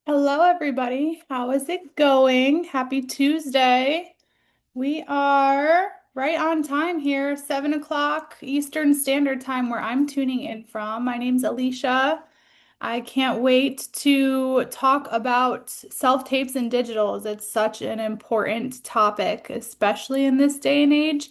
Hello, everybody. How is it going? Happy Tuesday. We are right on time here, 7 o'clock Eastern Standard Time, where I'm tuning in from. My name's Alicia. I can't wait to talk about self-tapes and digitals. It's such an important topic, especially in this day and age.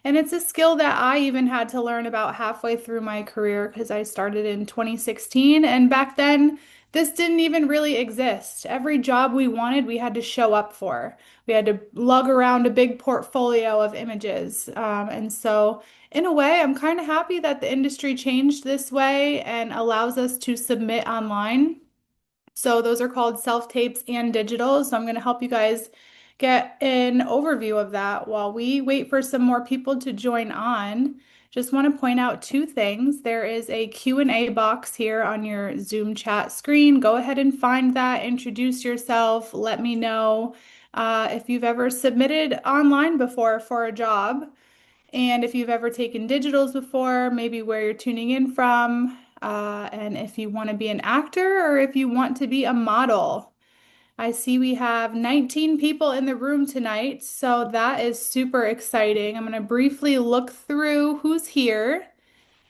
And it's a skill that I even had to learn about halfway through my career because I started in 2016. And back then, this didn't even really exist. Every job we wanted, we had to show up for. We had to lug around a big portfolio of images. In a way, I'm kind of happy that the industry changed this way and allows us to submit online. So those are called self-tapes and digital. So I'm going to help you guys get an overview of that while we wait for some more people to join on. Just want to point out two things. There is a Q&A box here on your Zoom chat screen. Go ahead and find that, introduce yourself, let me know if you've ever submitted online before for a job. And if you've ever taken digitals before, maybe where you're tuning in from, and if you want to be an actor or if you want to be a model. I see we have 19 people in the room tonight, so that is super exciting. I'm going to briefly look through who's here.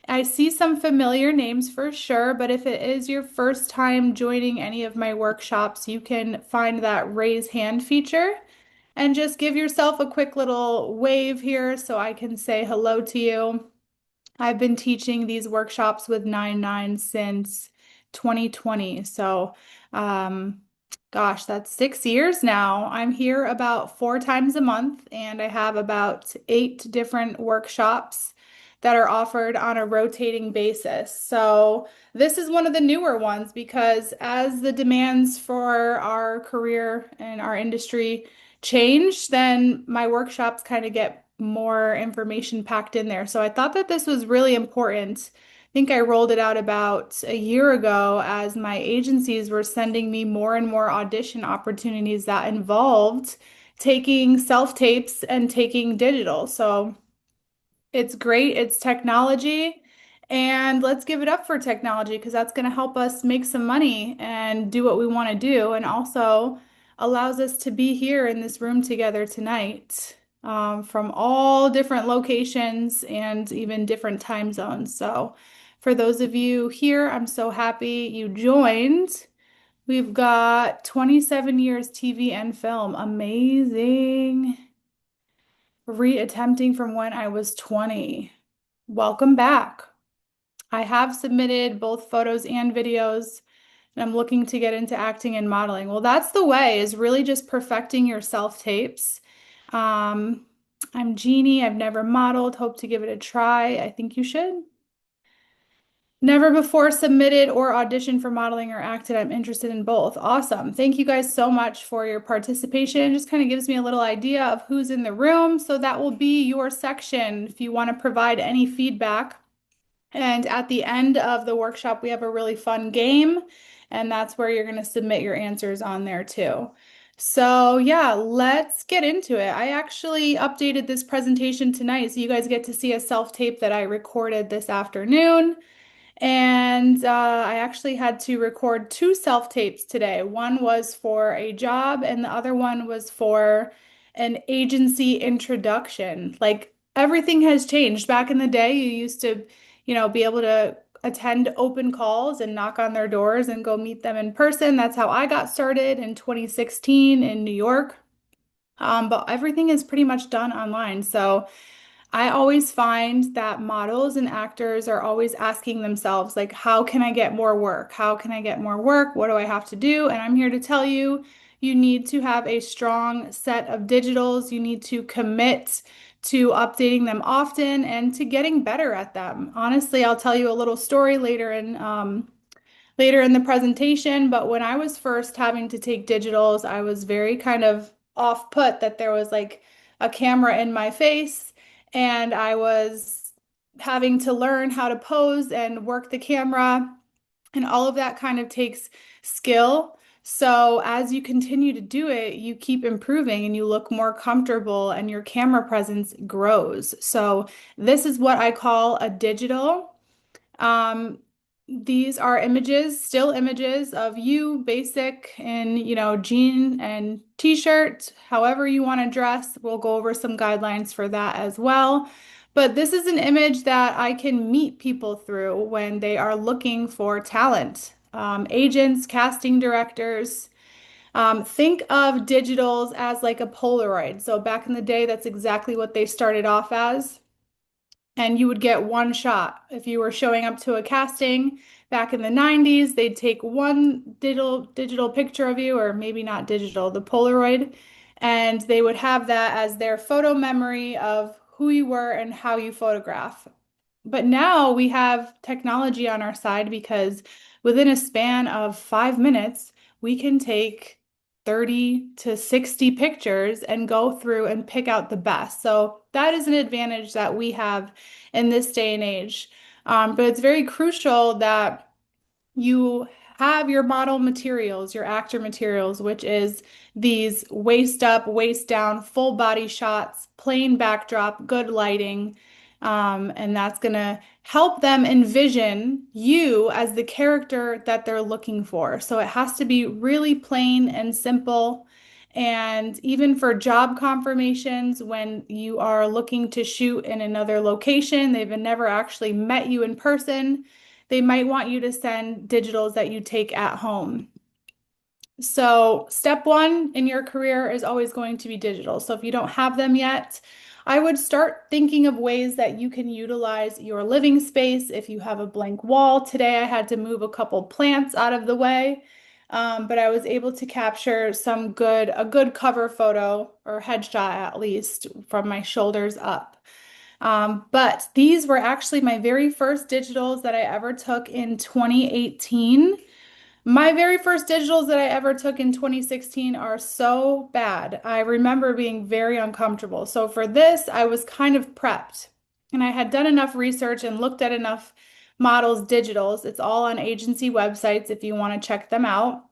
I see some familiar names for sure, but if it is your first time joining any of my workshops, you can find that raise hand feature and just give yourself a quick little wave here so I can say hello to you. I've been teaching these workshops with 9-9 since 2020. Um, gosh, that's 6 years now. I'm here about 4 times a month, and I have about 8 different workshops that are offered on a rotating basis. So, this is one of the newer ones because as the demands for our career and our industry change, then my workshops kind of get more information packed in there. So I thought that this was really important. I think I rolled it out about a year ago as my agencies were sending me more and more audition opportunities that involved taking self-tapes and taking digital. So it's great. It's technology. And let's give it up for technology because that's going to help us make some money and do what we want to do. And also allows us to be here in this room together tonight from all different locations and even different time zones. So, for those of you here, I'm so happy you joined. We've got 27 years TV and film. Amazing. Reattempting from when I was 20. Welcome back. I have submitted both photos and videos, and I'm looking to get into acting and modeling. Well, that's the way, is really just perfecting your self-tapes. Um, I'm Jeannie. I've never modeled. Hope to give it a try. I think you should. Never before submitted or auditioned for modeling or acted. I'm interested in both. Awesome. Thank you guys so much for your participation. Just kind of gives me a little idea of who's in the room. So that will be your section if you want to provide any feedback. And at the end of the workshop, we have a really fun game, and that's where you're going to submit your answers on there too. So, yeah, let's get into it. I actually updated this presentation tonight, so you guys get to see a self-tape that I recorded this afternoon. And I actually had to record 2 self-tapes today. One was for a job, and the other one was for an agency introduction. Like everything has changed. Back in the day, you used to, be able to attend open calls and knock on their doors and go meet them in person. That's how I got started in 2016 in New York. But everything is pretty much done online. So I always find that models and actors are always asking themselves, like, how can I get more work? How can I get more work? What do I have to do? And I'm here to tell you, you need to have a strong set of digitals. You need to commit to updating them often and to getting better at them. Honestly, I'll tell you a little story later in the presentation, but when I was first having to take digitals, I was very kind of off put that there was like a camera in my face and I was having to learn how to pose and work the camera, and all of that kind of takes skill. So as you continue to do it, you keep improving and you look more comfortable and your camera presence grows. So this is what I call a digital. Um, These are images, still images of you, basic in, jean and t-shirt, however you want to dress. We'll go over some guidelines for that as well. But this is an image that I can meet people through when they are looking for talent. Agents, casting directors. Think of digitals as like a Polaroid. So back in the day, that's exactly what they started off as, and you would get one shot. If you were showing up to a casting back in the 90s, they'd take one digital picture of you, or maybe not digital, the Polaroid, and they would have that as their photo memory of who you were and how you photograph. But now we have technology on our side because within a span of 5 minutes, we can take 30 to 60 pictures and go through and pick out the best. So that is an advantage that we have in this day and age. But it's very crucial that you have your model materials, your actor materials, which is these waist up, waist down, full body shots, plain backdrop, good lighting. And that's going to help them envision you as the character that they're looking for. So it has to be really plain and simple. And even for job confirmations, when you are looking to shoot in another location, they've never actually met you in person, they might want you to send digitals that you take at home. So, step one in your career is always going to be digital. So, if you don't have them yet, I would start thinking of ways that you can utilize your living space. If you have a blank wall, today I had to move a couple plants out of the way, but I was able to capture a good cover photo or headshot at least from my shoulders up. But these were actually my very first digitals that I ever took in 2018. My very first digitals that I ever took in 2016 are so bad. I remember being very uncomfortable. So for this, I was kind of prepped and I had done enough research and looked at enough models' digitals. It's all on agency websites if you want to check them out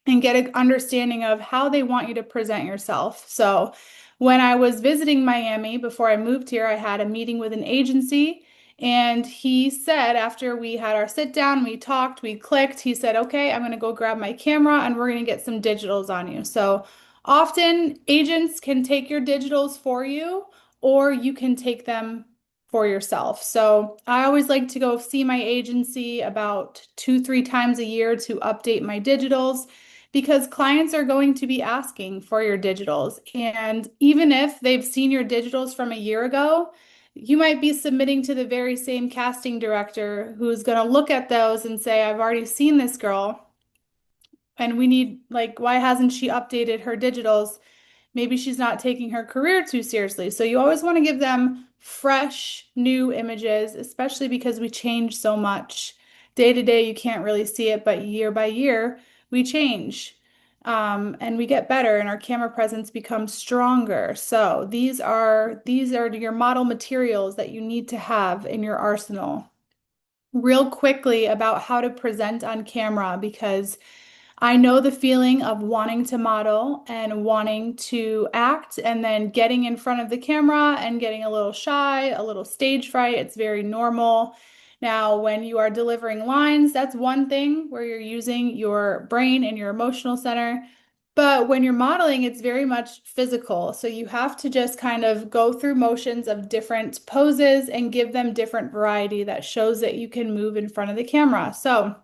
and get an understanding of how they want you to present yourself. So, when I was visiting Miami before I moved here, I had a meeting with an agency, and he said, after we had our sit down, we talked, we clicked, he said, "Okay, I'm going to go grab my camera and we're going to get some digitals on you." So, often agents can take your digitals for you, or you can take them for yourself. So I always like to go see my agency about 2, 3 times a year to update my digitals because clients are going to be asking for your digitals. And even if they've seen your digitals from a year ago, you might be submitting to the very same casting director who's going to look at those and say, "I've already seen this girl and we need, like, why hasn't she updated her digitals? Maybe she's not taking her career too seriously." So you always want to give them fresh, new images, especially because we change so much. Day to day, you can't really see it, but year by year, we change. And we get better and our camera presence becomes stronger. So these are your model materials that you need to have in your arsenal. Real quickly about how to present on camera because I know the feeling of wanting to model and wanting to act and then getting in front of the camera and getting a little shy, a little stage fright. It's very normal. Now, when you are delivering lines, that's one thing where you're using your brain and your emotional center. But when you're modeling, it's very much physical. So you have to just kind of go through motions of different poses and give them different variety that shows that you can move in front of the camera. So,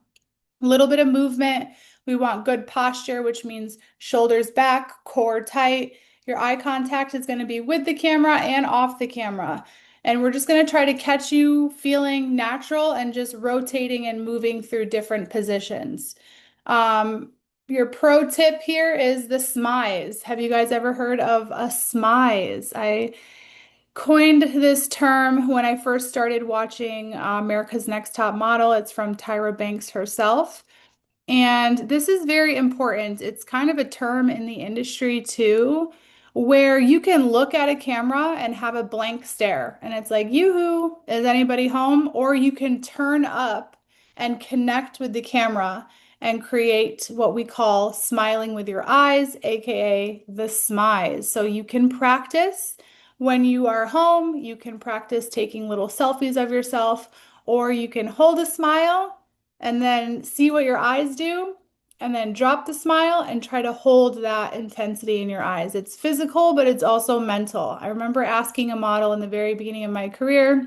a little bit of movement. We want good posture, which means shoulders back, core tight. Your eye contact is going to be with the camera and off the camera. And we're just going to try to catch you feeling natural and just rotating and moving through different positions. Um, your pro tip here is the smize. Have you guys ever heard of a smize? I coined this term when I first started watching America's Next Top Model. It's from Tyra Banks herself. And this is very important. It's kind of a term in the industry too, where you can look at a camera and have a blank stare. And it's like, yoo-hoo, is anybody home? Or you can turn up and connect with the camera and create what we call smiling with your eyes, aka the smize. So you can practice when you are home, you can practice taking little selfies of yourself, or you can hold a smile and then see what your eyes do, and then drop the smile and try to hold that intensity in your eyes. It's physical, but it's also mental. I remember asking a model in the very beginning of my career,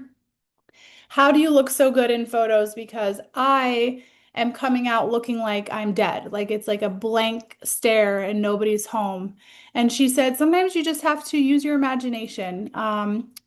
how do you look so good in photos? Because I am coming out looking like I'm dead. Like it's like a blank stare and nobody's home. And she said, sometimes you just have to use your imagination.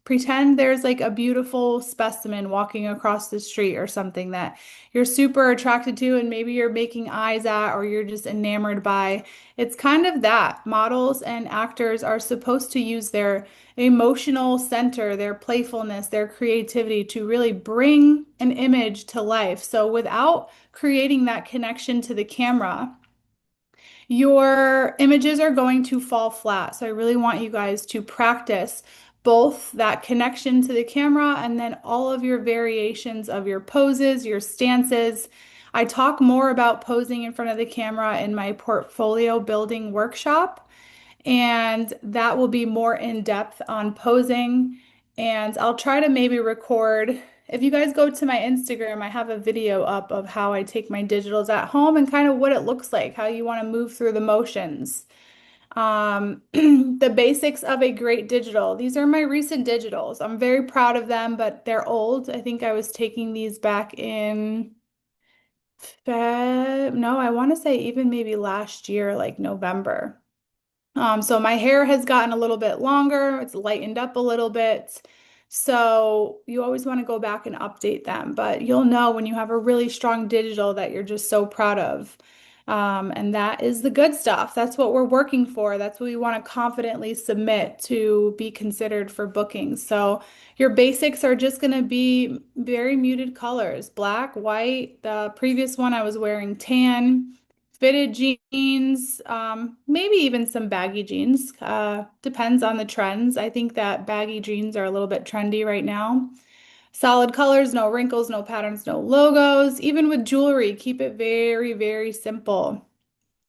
Pretend there's like a beautiful specimen walking across the street or something that you're super attracted to, and maybe you're making eyes at or you're just enamored by. It's kind of that. Models and actors are supposed to use their emotional center, their playfulness, their creativity to really bring an image to life. So without creating that connection to the camera, your images are going to fall flat. So I really want you guys to practice both that connection to the camera and then all of your variations of your poses, your stances. I talk more about posing in front of the camera in my portfolio building workshop, and that will be more in depth on posing. And I'll try to maybe record. If you guys go to my Instagram, I have a video up of how I take my digitals at home and kind of what it looks like, how you want to move through the motions. The basics of a great digital. These are my recent digitals. I'm very proud of them, but they're old. I think I was taking these back in no, I want to say even maybe last year, like November. So my hair has gotten a little bit longer, it's lightened up a little bit. So you always want to go back and update them, but you'll know when you have a really strong digital that you're just so proud of. And that is the good stuff. That's what we're working for. That's what we want to confidently submit to be considered for bookings. So your basics are just going to be very muted colors, black, white. The previous one I was wearing tan. Fitted jeans, maybe even some baggy jeans. Depends on the trends. I think that baggy jeans are a little bit trendy right now. Solid colors, no wrinkles, no patterns, no logos. Even with jewelry, keep it very, very simple.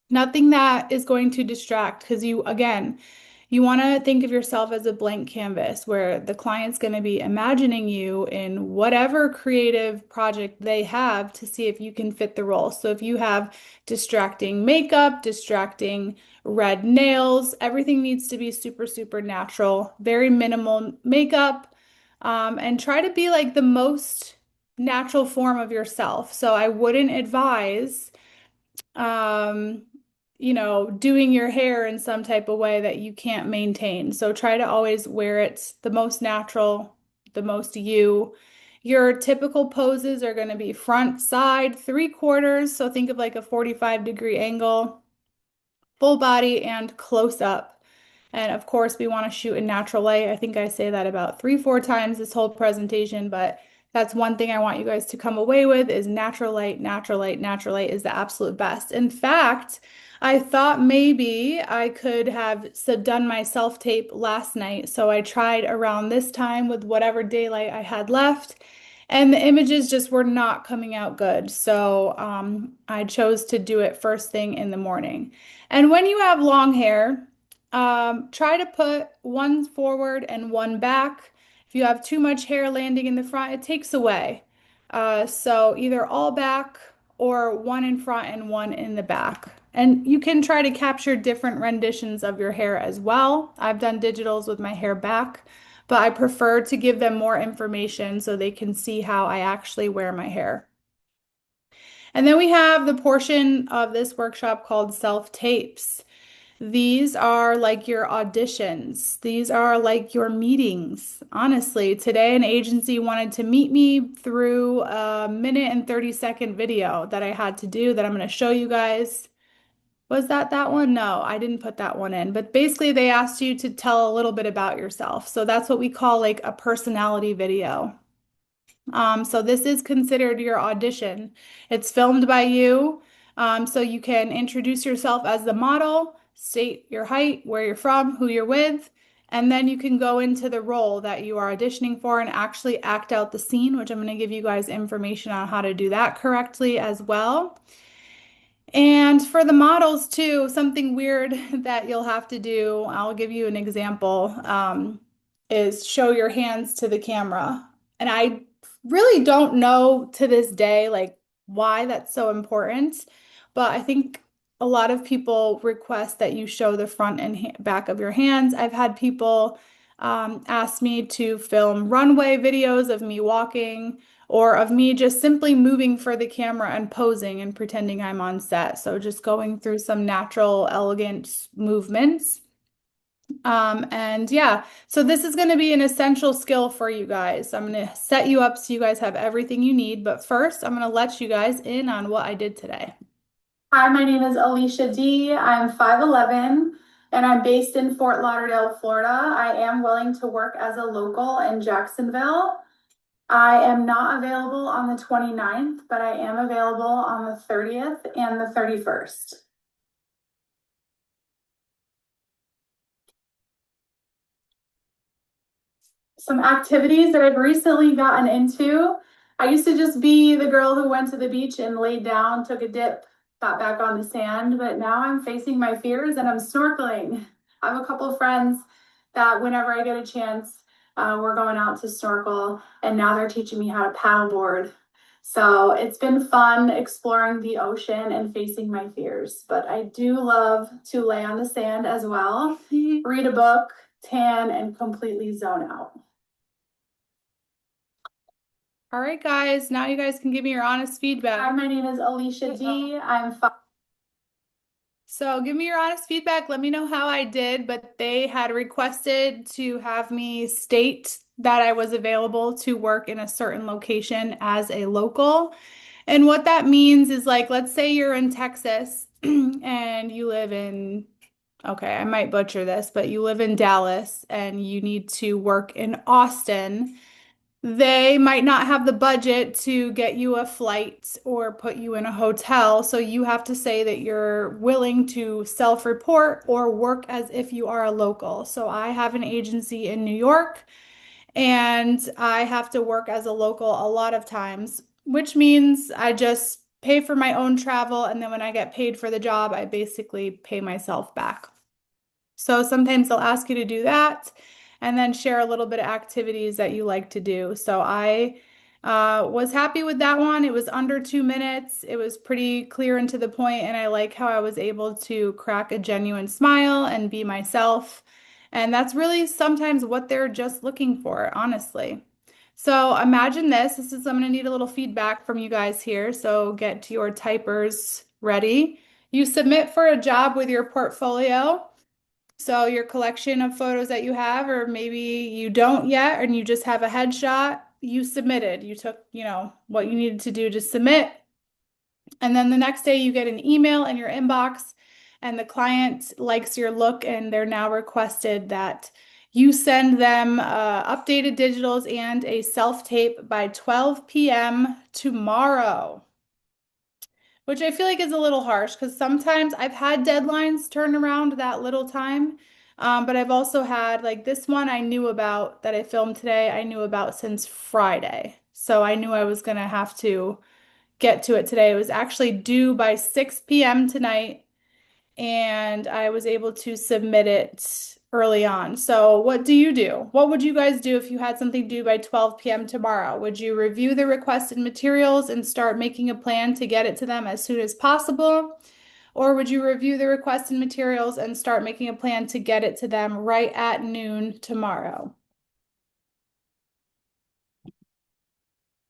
Nothing that is going to distract because again, you want to think of yourself as a blank canvas where the client's going to be imagining you in whatever creative project they have to see if you can fit the role. So if you have distracting makeup, distracting red nails, everything needs to be super, super natural, very minimal makeup, and try to be like the most natural form of yourself. So I wouldn't advise um, doing your hair in some type of way that you can't maintain. So try to always wear it the most natural, the most you. Your typical poses are going to be front, side, three quarters. So think of like a 45-degree angle, full body, and close up. And of course, we want to shoot in natural light. I think I say that about three, four times this whole presentation, but that's one thing I want you guys to come away with is natural light, natural light, natural light is the absolute best. In fact, I thought maybe I could have done my self-tape last night. So I tried around this time with whatever daylight I had left, and the images just were not coming out good. So I chose to do it first thing in the morning. And when you have long hair, try to put one forward and one back. If you have too much hair landing in the front, it takes away. So either all back or one in front and one in the back. And you can try to capture different renditions of your hair as well. I've done digitals with my hair back, but I prefer to give them more information so they can see how I actually wear my hair. And then we have the portion of this workshop called self-tapes. These are like your auditions. These are like your meetings. Honestly, today an agency wanted to meet me through a minute and 30-second video that I had to do that I'm going to show you guys. Was that one? No, I didn't put that one in. But basically, they asked you to tell a little bit about yourself. So that's what we call like a personality video. So this is considered your audition. It's filmed by you. So you can introduce yourself as the model, state your height, where you're from, who you're with, and then you can go into the role that you are auditioning for and actually act out the scene, which I'm going to give you guys information on how to do that correctly as well. And for the models too, something weird that you'll have to do, I'll give you an example, is show your hands to the camera. And I really don't know to this day, like why that's so important. But I think a lot of people request that you show the front and back of your hands. I've had people ask me to film runway videos of me walking or of me just simply moving for the camera and posing and pretending I'm on set. So just going through some natural, elegant movements. And yeah, so this is going to be an essential skill for you guys. I'm going to set you up so you guys have everything you need. But first, I'm going to let you guys in on what I did today. Hi, my name is Alecia D. I'm 5'11" and I'm based in Fort Lauderdale, Florida. I am willing to work as a local in Jacksonville. I am not available on the 29th, but I am available on the 30th and the 31st. Some activities that I've recently gotten into. I used to just be the girl who went to the beach and laid down, took a dip, got back on the sand, but now I'm facing my fears and I'm snorkeling. I have a couple of friends that whenever I get a chance, we're going out to snorkel, and now they're teaching me how to paddleboard. So it's been fun exploring the ocean and facing my fears, but I do love to lay on the sand as well, read a book, tan, and completely zone out. All right, guys, now you guys can give me your honest feedback. Hi, my name is Alecia D. So give me your honest feedback. Let me know how I did, but they had requested to have me state that I was available to work in a certain location as a local. And what that means is like, let's say you're in Texas and you live in, okay, I might butcher this, but you live in Dallas and you need to work in Austin. They might not have the budget to get you a flight or put you in a hotel, so you have to say that you're willing to self-report or work as if you are a local. So I have an agency in New York and I have to work as a local a lot of times, which means I just pay for my own travel, and then when I get paid for the job, I basically pay myself back. So sometimes they'll ask you to do that and then share a little bit of activities that you like to do. So I was happy with that one. It was under 2 minutes. It was pretty clear and to the point, and I like how I was able to crack a genuine smile and be myself. And that's really sometimes what they're just looking for, honestly. So imagine this. I'm going to need a little feedback from you guys here. So get your typers ready. You submit for a job with your portfolio. So your collection of photos that you have, or maybe you don't yet, and you just have a headshot, you submitted. You took, what you needed to do to submit. And then the next day you get an email in your inbox and the client likes your look and they're now requested that you send them updated digitals and a self-tape by 12 p.m. tomorrow, which I feel like is a little harsh because sometimes I've had deadlines turn around that little time. But I've also had like this one I knew about that I filmed today, I knew about since Friday. So I knew I was going to have to get to it today. It was actually due by 6 p.m. tonight, and I was able to submit it early on. So, what do you do? What would you guys do if you had something due by 12 p.m. tomorrow? Would you review the requested materials and start making a plan to get it to them as soon as possible? Or would you review the requested materials and start making a plan to get it to them right at noon tomorrow?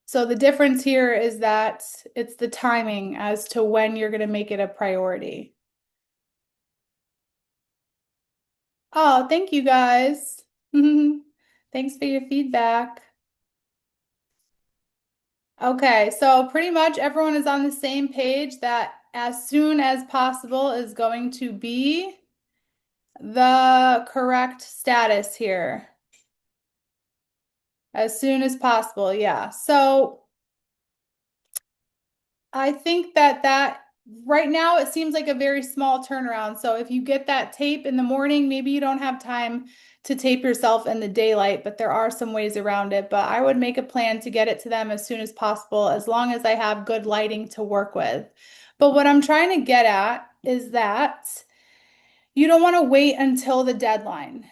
So the difference here is that it's the timing as to when you're going to make it a priority. Oh, thank you guys. Thanks for your feedback. Okay, so pretty much everyone is on the same page that as soon as possible is going to be the correct status here. As soon as possible, yeah. So I think that right now it seems like a very small turnaround. So if you get that tape in the morning, maybe you don't have time to tape yourself in the daylight, but there are some ways around it. But I would make a plan to get it to them as soon as possible, as long as I have good lighting to work with. But what I'm trying to get at is that you don't want to wait until the deadline.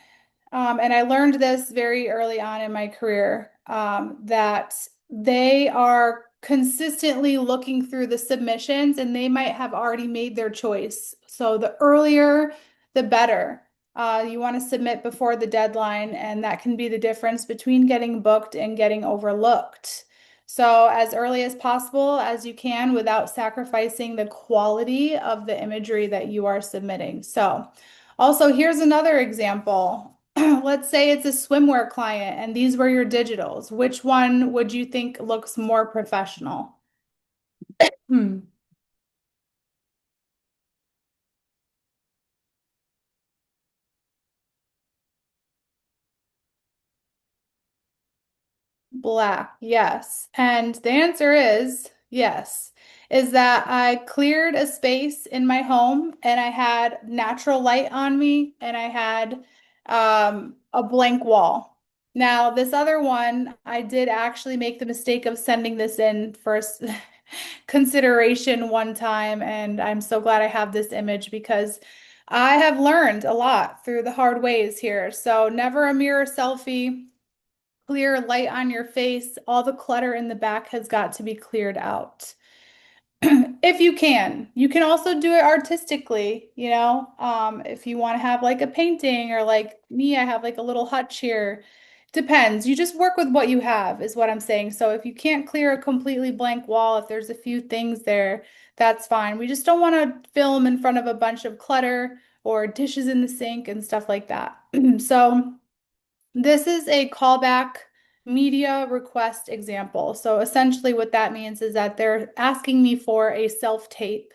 And I learned this very early on in my career, that they are consistently looking through the submissions and they might have already made their choice. So the earlier, the better. You want to submit before the deadline, and that can be the difference between getting booked and getting overlooked. So, as early as possible as you can without sacrificing the quality of the imagery that you are submitting. So, also, here's another example. Let's say it's a swimwear client and these were your digitals. Which one would you think looks more professional? Hmm. Black, yes. And the answer is yes. Is that I cleared a space in my home and I had natural light on me and I had a blank wall. Now, this other one, I did actually make the mistake of sending this in first consideration one time, and I'm so glad I have this image because I have learned a lot through the hard ways here. So, never a mirror selfie, clear light on your face. All the clutter in the back has got to be cleared out. If you can. You can also do it artistically, if you want to have like a painting or like me, I have like a little hutch here. Depends. You just work with what you have, is what I'm saying. So if you can't clear a completely blank wall, if there's a few things there, that's fine. We just don't want to film in front of a bunch of clutter or dishes in the sink and stuff like that. So this is a callback media request example. So essentially what that means is that they're asking me for a self-tape.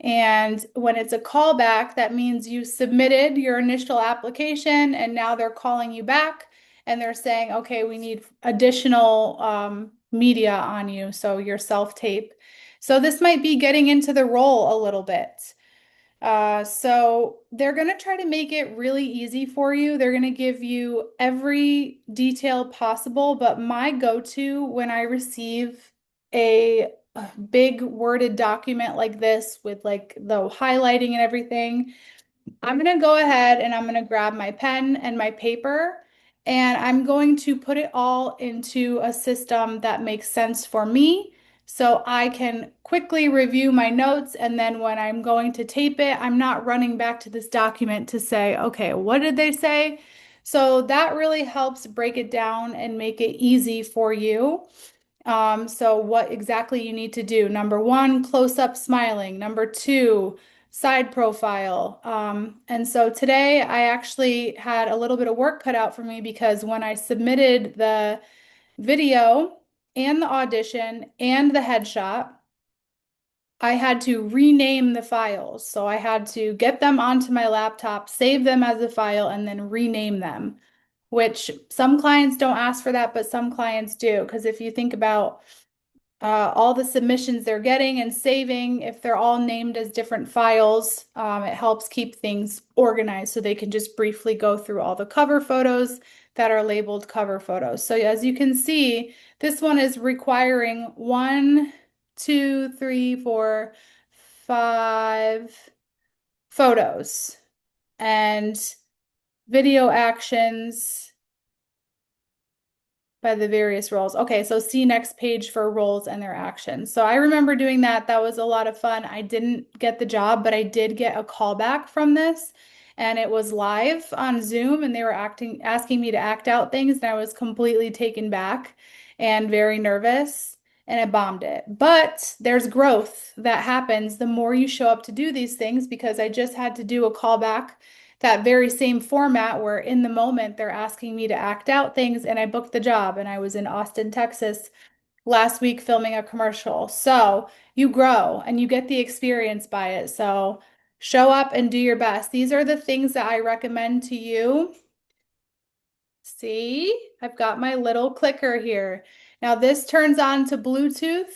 And when it's a callback, that means you submitted your initial application and now they're calling you back and they're saying, okay, we need additional media on you, so your self-tape. So this might be getting into the role a little bit. So they're going to try to make it really easy for you. They're going to give you every detail possible, but my go-to when I receive a big worded document like this with like the highlighting and everything, I'm going to go ahead and I'm going to grab my pen and my paper and I'm going to put it all into a system that makes sense for me so I can quickly review my notes. And then when I'm going to tape it, I'm not running back to this document to say, okay, what did they say? So that really helps break it down and make it easy for you. So what exactly you need to do. Number one, close up smiling. Number two, side profile. And so today I actually had a little bit of work cut out for me because when I submitted the video and the audition and the headshot, I had to rename the files. So I had to get them onto my laptop, save them as a file, and then rename them, which some clients don't ask for that, but some clients do. Because if you think about all the submissions they're getting and saving, if they're all named as different files, it helps keep things organized so they can just briefly go through all the cover photos that are labeled cover photos. So as you can see, this one is requiring 1, 2, 3, 4, 5 photos and video actions by the various roles. Okay, so see next page for roles and their actions. So I remember doing that. That was a lot of fun. I didn't get the job, but I did get a call back from this. And it was live on Zoom, and they were asking me to act out things, and I was completely taken back and very nervous, and I bombed it. But there's growth that happens the more you show up to do these things, because I just had to do a callback that very same format where in the moment they're asking me to act out things and I booked the job and I was in Austin, Texas last week filming a commercial. So you grow and you get the experience by it. So show up and do your best. These are the things that I recommend to you. See, I've got my little clicker here. Now this turns on to Bluetooth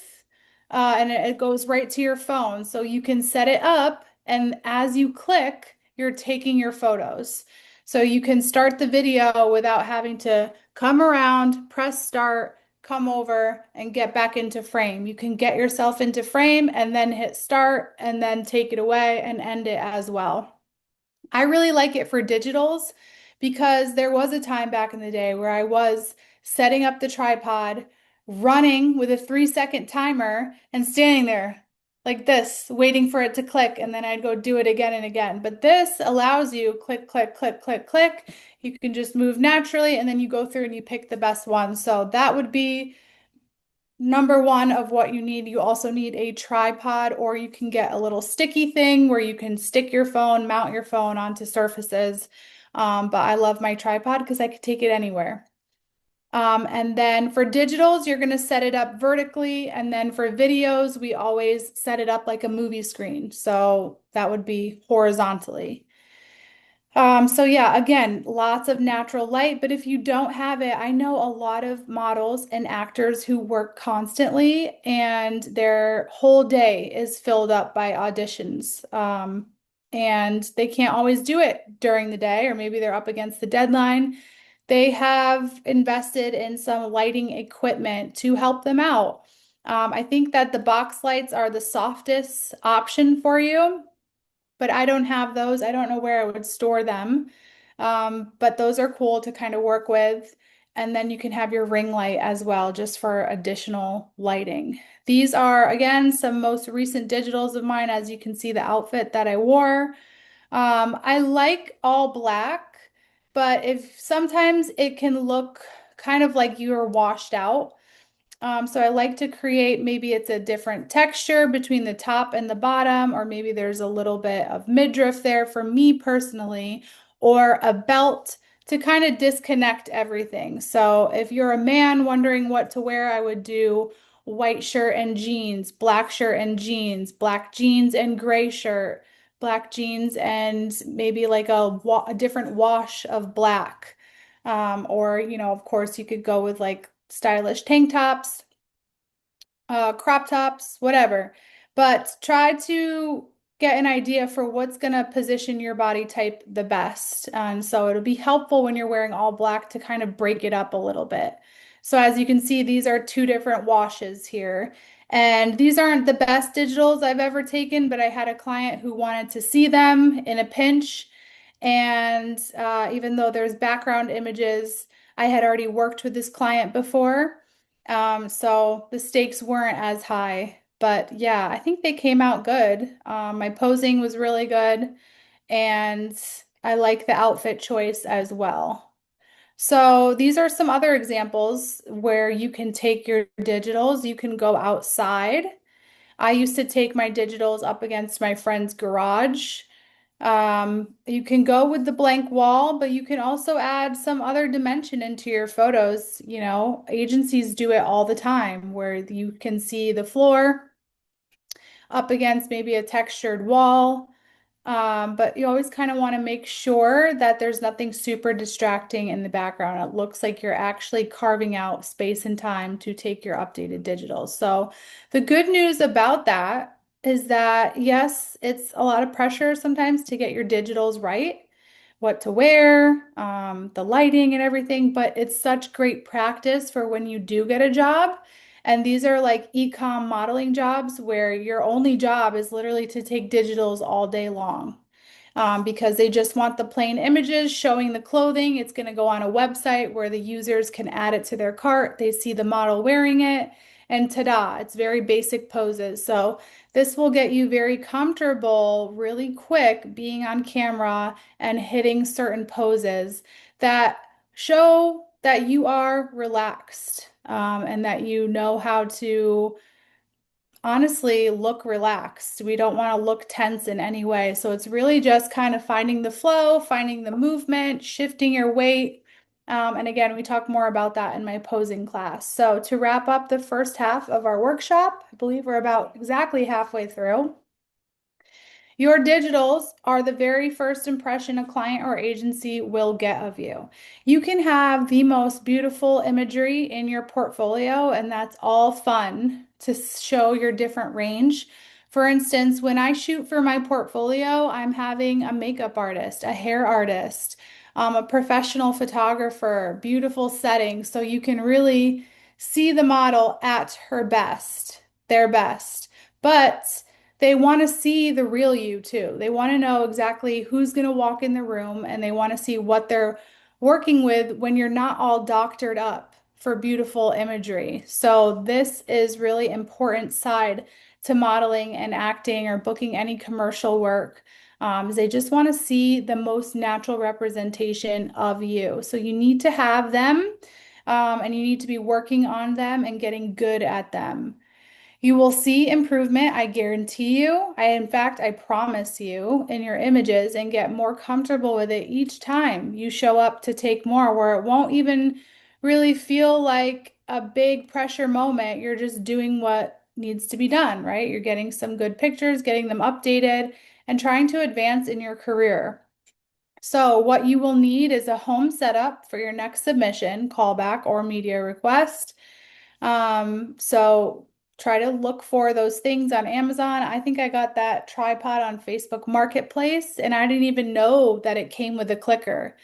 and it goes right to your phone. So you can set it up and as you click, you're taking your photos. So you can start the video without having to come around, press start, come over and get back into frame. You can get yourself into frame and then hit start and then take it away and end it as well. I really like it for digitals because there was a time back in the day where I was setting up the tripod, running with a 3 second timer and standing there like this, waiting for it to click, and then I'd go do it again and again. But this allows you click, click, click, click, click. You can just move naturally, and then you go through and you pick the best one. So that would be number one of what you need. You also need a tripod, or you can get a little sticky thing where you can stick your phone, mount your phone onto surfaces. But I love my tripod because I could take it anywhere. And then for digitals, you're going to set it up vertically. And then for videos, we always set it up like a movie screen. So that would be horizontally. So yeah, again, lots of natural light, but if you don't have it, I know a lot of models and actors who work constantly and their whole day is filled up by auditions. And they can't always do it during the day, or maybe they're up against the deadline. They have invested in some lighting equipment to help them out. I think that the box lights are the softest option for you, but I don't have those. I don't know where I would store them. But those are cool to kind of work with. And then you can have your ring light as well, just for additional lighting. These are, again, some most recent digitals of mine. As you can see, the outfit that I wore. I like all black, but if sometimes it can look kind of like you're washed out. So I like to create, maybe it's a different texture between the top and the bottom, or maybe there's a little bit of midriff there for me personally, or a belt to kind of disconnect everything. So if you're a man wondering what to wear, I would do white shirt and jeans, black shirt and jeans, black jeans and gray shirt, black jeans and maybe like a different wash of black. Or, of course, you could go with like stylish tank tops, crop tops, whatever. But try to get an idea for what's going to position your body type the best. And so it'll be helpful when you're wearing all black to kind of break it up a little bit. So as you can see, these are two different washes here. And these aren't the best digitals I've ever taken, but I had a client who wanted to see them in a pinch. And even though there's background images, I had already worked with this client before. So the stakes weren't as high. But yeah, I think they came out good. My posing was really good, and I like the outfit choice as well. So these are some other examples where you can take your digitals. You can go outside. I used to take my digitals up against my friend's garage. You can go with the blank wall, but you can also add some other dimension into your photos. Agencies do it all the time where you can see the floor up against maybe a textured wall. But you always kind of want to make sure that there's nothing super distracting in the background. It looks like you're actually carving out space and time to take your updated digitals. So the good news about that is that, yes, it's a lot of pressure sometimes to get your digitals right, what to wear, the lighting and everything, but it's such great practice for when you do get a job. And these are like e-com modeling jobs where your only job is literally to take digitals all day long. Because they just want the plain images showing the clothing. It's going to go on a website where the users can add it to their cart. They see the model wearing it, and ta-da, it's very basic poses. So this will get you very comfortable really quick being on camera and hitting certain poses that show that you are relaxed, and that you know how to honestly look relaxed. We don't want to look tense in any way. So it's really just kind of finding the flow, finding the movement, shifting your weight. And again, we talk more about that in my posing class. So to wrap up the first half of our workshop, I believe we're about exactly halfway through. Your digitals are the very first impression a client or agency will get of you. You can have the most beautiful imagery in your portfolio, and that's all fun to show your different range. For instance, when I shoot for my portfolio, I'm having a makeup artist, a hair artist, a professional photographer, beautiful settings, so you can really see the model at her best, their best. But they want to see the real you too. They want to know exactly who's going to walk in the room, and they want to see what they're working with when you're not all doctored up for beautiful imagery. So this is really important side to modeling and acting or booking any commercial work. Is they just want to see the most natural representation of you. So you need to have them, and you need to be working on them and getting good at them. You will see improvement, I guarantee you. In fact, I promise you in your images and get more comfortable with it each time you show up to take more, where it won't even really feel like a big pressure moment. You're just doing what needs to be done, right? You're getting some good pictures, getting them updated, and trying to advance in your career. So, what you will need is a home setup for your next submission, callback, or media request. So try to look for those things on Amazon. I think I got that tripod on Facebook Marketplace, and I didn't even know that it came with a clicker.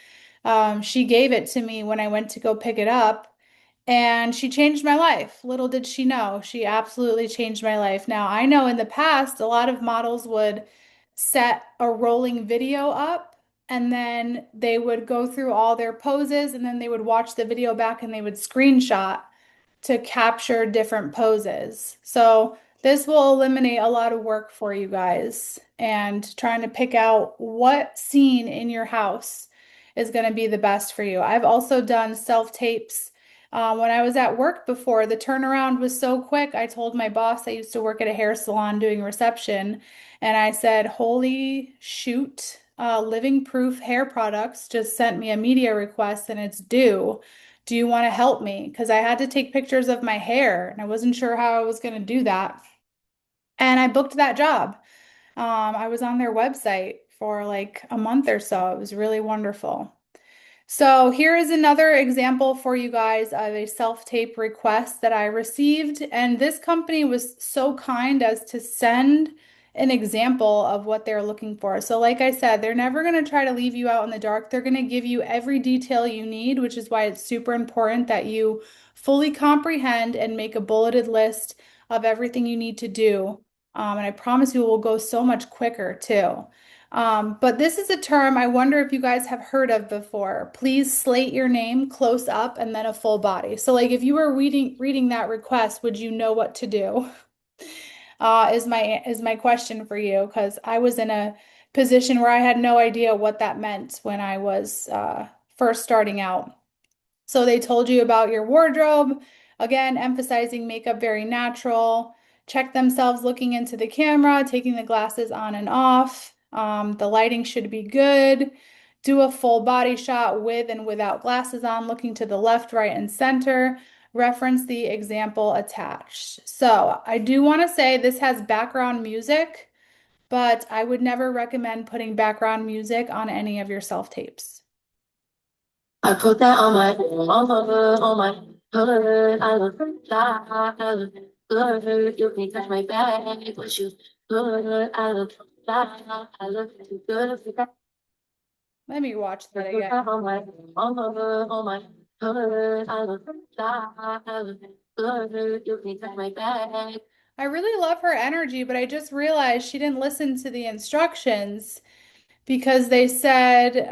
She gave it to me when I went to go pick it up, and she changed my life. Little did she know, she absolutely changed my life. Now, I know in the past, a lot of models would set a rolling video up. And then they would go through all their poses and then they would watch the video back and they would screenshot to capture different poses. So this will eliminate a lot of work for you guys and trying to pick out what scene in your house is going to be the best for you. I've also done self-tapes. When I was at work before, the turnaround was so quick. I told my boss I used to work at a hair salon doing reception, and I said, "Holy shoot, Living Proof Hair Products just sent me a media request and it's due. Do you want to help me?" Because I had to take pictures of my hair and I wasn't sure how I was going to do that. And I booked that job. I was on their website for like a month or so. It was really wonderful. So here is another example for you guys of a self-tape request that I received. And this company was so kind as to send an example of what they're looking for. So like I said, they're never going to try to leave you out in the dark. They're going to give you every detail you need, which is why it's super important that you fully comprehend and make a bulleted list of everything you need to do. And I promise you it will go so much quicker too. But this is a term I wonder if you guys have heard of before. Please slate your name close up and then a full body. So like if you were reading that request, would you know what to do? Is my question for you, because I was in a position where I had no idea what that meant when I was first starting out. So they told you about your wardrobe, again, emphasizing makeup very natural. Check themselves looking into the camera, taking the glasses on and off. The lighting should be good. Do a full body shot with and without glasses on, looking to the left, right, and center. Reference the example attached. So I do want to say this has background music, but I would never recommend putting background music on any of your self-tapes. I put that on my hood. I look good. You can touch my back, but you good. I look too good. Let me watch I that put again. that on my hood. I look good. You can touch my back. I really love her energy, but I just realized she didn't listen to the instructions because they said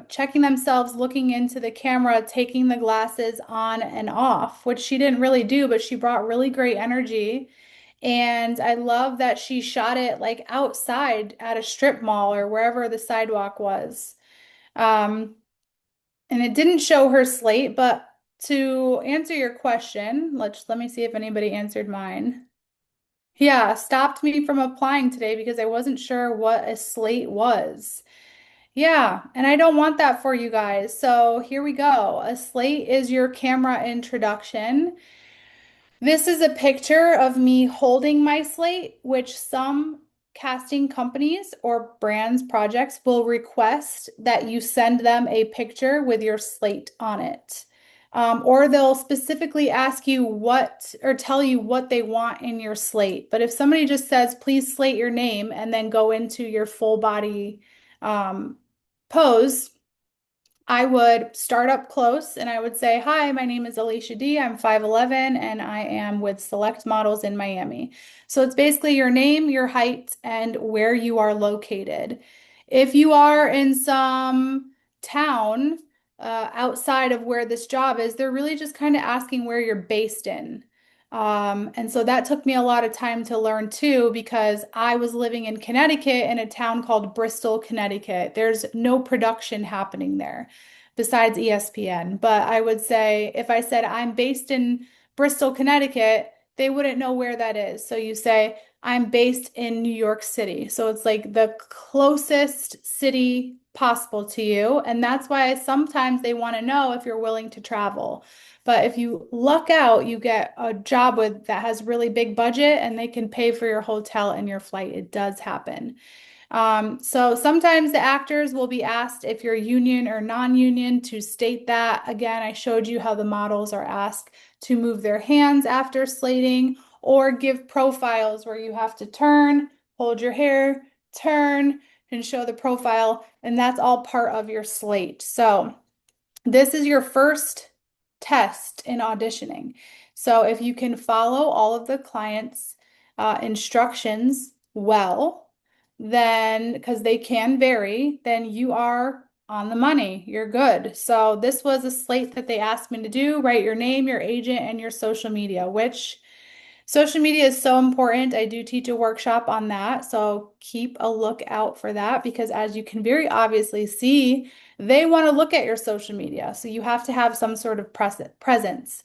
checking themselves, looking into the camera, taking the glasses on and off, which she didn't really do, but she brought really great energy. And I love that she shot it like outside at a strip mall or wherever the sidewalk was. Um, and it didn't show her slate, but to answer your question, let me see if anybody answered mine. Yeah, stopped me from applying today because I wasn't sure what a slate was. Yeah, and I don't want that for you guys. So here we go. A slate is your camera introduction. This is a picture of me holding my slate, which some casting companies or brands projects will request that you send them a picture with your slate on it. Or they'll specifically ask you what or tell you what they want in your slate. But if somebody just says, please slate your name and then go into your full body um, pose, I would start up close and I would say, "Hi, my name is Alecia D. I'm 5'11 and I am with Select Models in Miami." So it's basically your name, your height, and where you are located. If you are in some town outside of where this job is. They're really just kind of asking where you're based in. And so that took me a lot of time to learn too, because I was living in Connecticut in a town called Bristol, Connecticut. There's no production happening there besides ESPN. But I would say if I said I'm based in Bristol, Connecticut, they wouldn't know where that is. So you say, I'm based in New York City. So it's like the closest city possible to you. And that's why sometimes they want to know if you're willing to travel. But if you luck out, you get a job with that has really big budget and they can pay for your hotel and your flight. It does happen. So sometimes the actors will be asked if you're union or non-union to state that. Again, I showed you how the models are asked to move their hands after slating or give profiles where you have to turn, hold your hair, turn, and show the profile. And that's all part of your slate. So this is your first test in auditioning. So if you can follow all of the client's instructions well, then because they can vary, then you are on the money. You're good. So this was a slate that they asked me to do. Write your name, your agent, and your social media, which social media is so important. I do teach a workshop on that. So keep a lookout for that because as you can very obviously see, they want to look at your social media. So you have to have some sort of presence.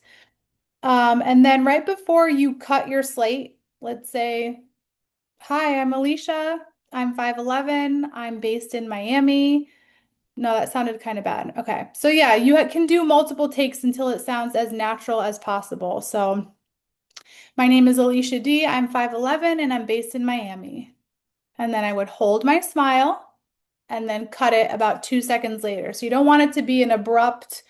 And then right before you cut your slate, let's say, hi, I'm Alicia. I'm 5'11". I'm based in Miami. No, that sounded kind of bad. Okay. So yeah, you can do multiple takes until it sounds as natural as possible. So my name is Alicia D. I'm 5'11" and I'm based in Miami. And then I would hold my smile and then cut it about 2 seconds later. So you don't want it to be an abrupt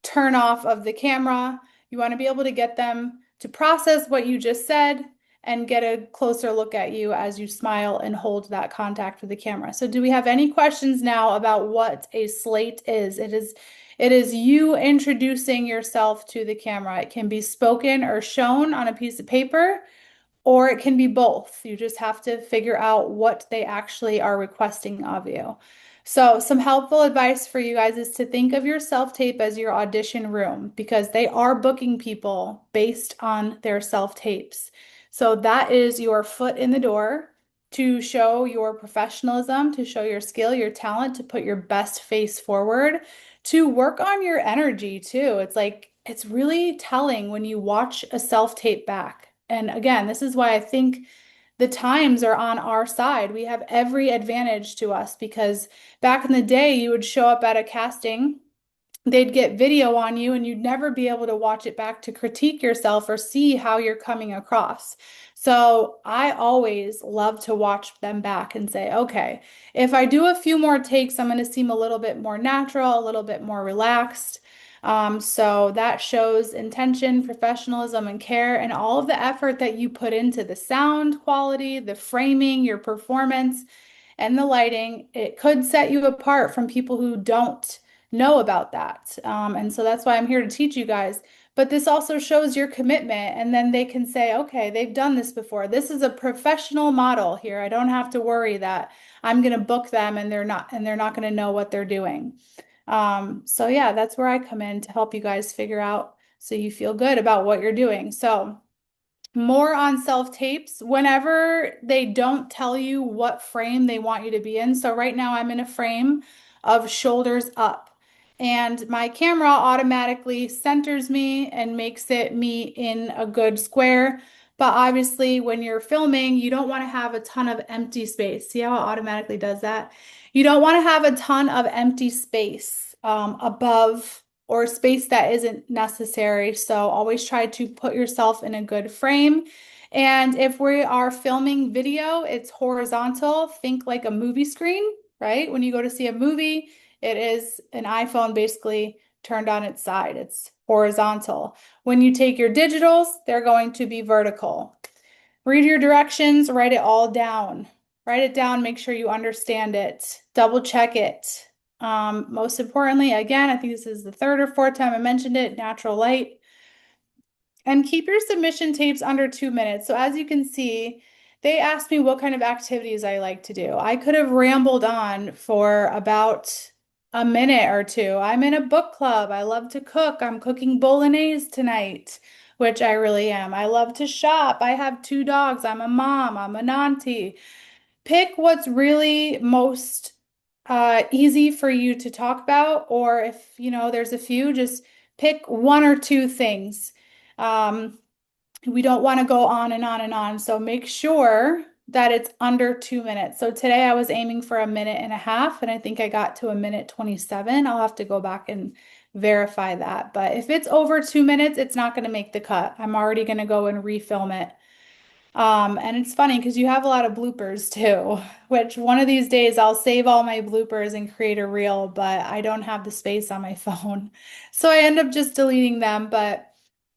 turn off of the camera. You want to be able to get them to process what you just said and get a closer look at you as you smile and hold that contact with the camera. So do we have any questions now about what a slate is? It is you introducing yourself to the camera. It can be spoken or shown on a piece of paper, or it can be both. You just have to figure out what they actually are requesting of you. So, some helpful advice for you guys is to think of your self-tape as your audition room because they are booking people based on their self-tapes. So, that is your foot in the door to show your professionalism, to show your skill, your talent, to put your best face forward, to work on your energy too. It's like, it's really telling when you watch a self-tape back. And again, this is why I think the times are on our side. We have every advantage to us because back in the day, you would show up at a casting, they'd get video on you, and you'd never be able to watch it back to critique yourself or see how you're coming across. So I always love to watch them back and say, okay, if I do a few more takes, I'm going to seem a little bit more natural, a little bit more relaxed. So that shows intention, professionalism, and care, and all of the effort that you put into the sound quality, the framing, your performance, and the lighting. It could set you apart from people who don't know about that. And so that's why I'm here to teach you guys. But this also shows your commitment, and then they can say, okay, they've done this before. This is a professional model here. I don't have to worry that I'm going to book them and they're not going to know what they're doing. So yeah, that's where I come in to help you guys figure out so you feel good about what you're doing. So more on self-tapes whenever they don't tell you what frame they want you to be in. So right now I'm in a frame of shoulders up, and my camera automatically centers me and makes it me in a good square. But obviously, when you're filming, you don't want to have a ton of empty space. See how it automatically does that? You don't want to have a ton of empty space above or space that isn't necessary. So always try to put yourself in a good frame. And if we are filming video, it's horizontal. Think like a movie screen, right? When you go to see a movie, it is an iPhone basically turned on its side. It's horizontal. When you take your digitals, they're going to be vertical. Read your directions, write it all down. Write it down, make sure you understand it, double check it. Most importantly, again, I think this is the third or fourth time I mentioned it, natural light. And keep your submission tapes under 2 minutes. So as you can see, they asked me what kind of activities I like to do. I could have rambled on for about A minute or two. I'm in a book club. I love to cook. I'm cooking bolognese tonight, which I really am. I love to shop. I have two dogs. I'm a mom. I'm an auntie. Pick what's really most easy for you to talk about, or if there's a few, just pick one or two things. Um, we don't want to go on and on and on, so make sure that it's under 2 minutes. So today I was aiming for a minute and a half, and I think I got to a minute 27. I'll have to go back and verify that. But if it's over 2 minutes, it's not going to make the cut. I'm already going to go and refilm it. And it's funny because you have a lot of bloopers too, which one of these days I'll save all my bloopers and create a reel, but I don't have the space on my phone. So I end up just deleting them. But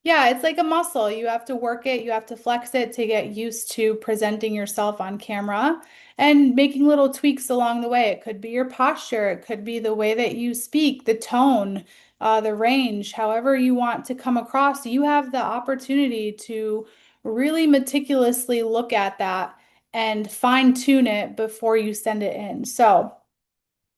yeah, it's like a muscle. You have to work it, you have to flex it to get used to presenting yourself on camera and making little tweaks along the way. It could be your posture, it could be the way that you speak, the tone, the range, however you want to come across. You have the opportunity to really meticulously look at that and fine tune it before you send it in. So,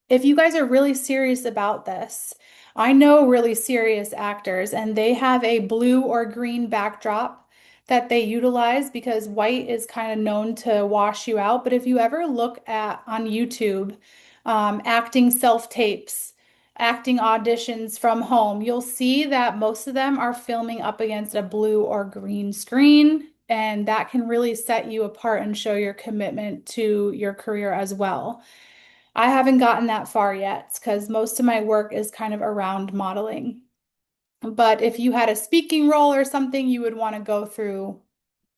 if you guys are really serious about this, I know really serious actors and they have a blue or green backdrop that they utilize because white is kind of known to wash you out. But if you ever look at on YouTube, acting self-tapes, acting auditions from home, you'll see that most of them are filming up against a blue or green screen. And that can really set you apart and show your commitment to your career as well. I haven't gotten that far yet because most of my work is kind of around modeling. But if you had a speaking role or something, you would want to go through,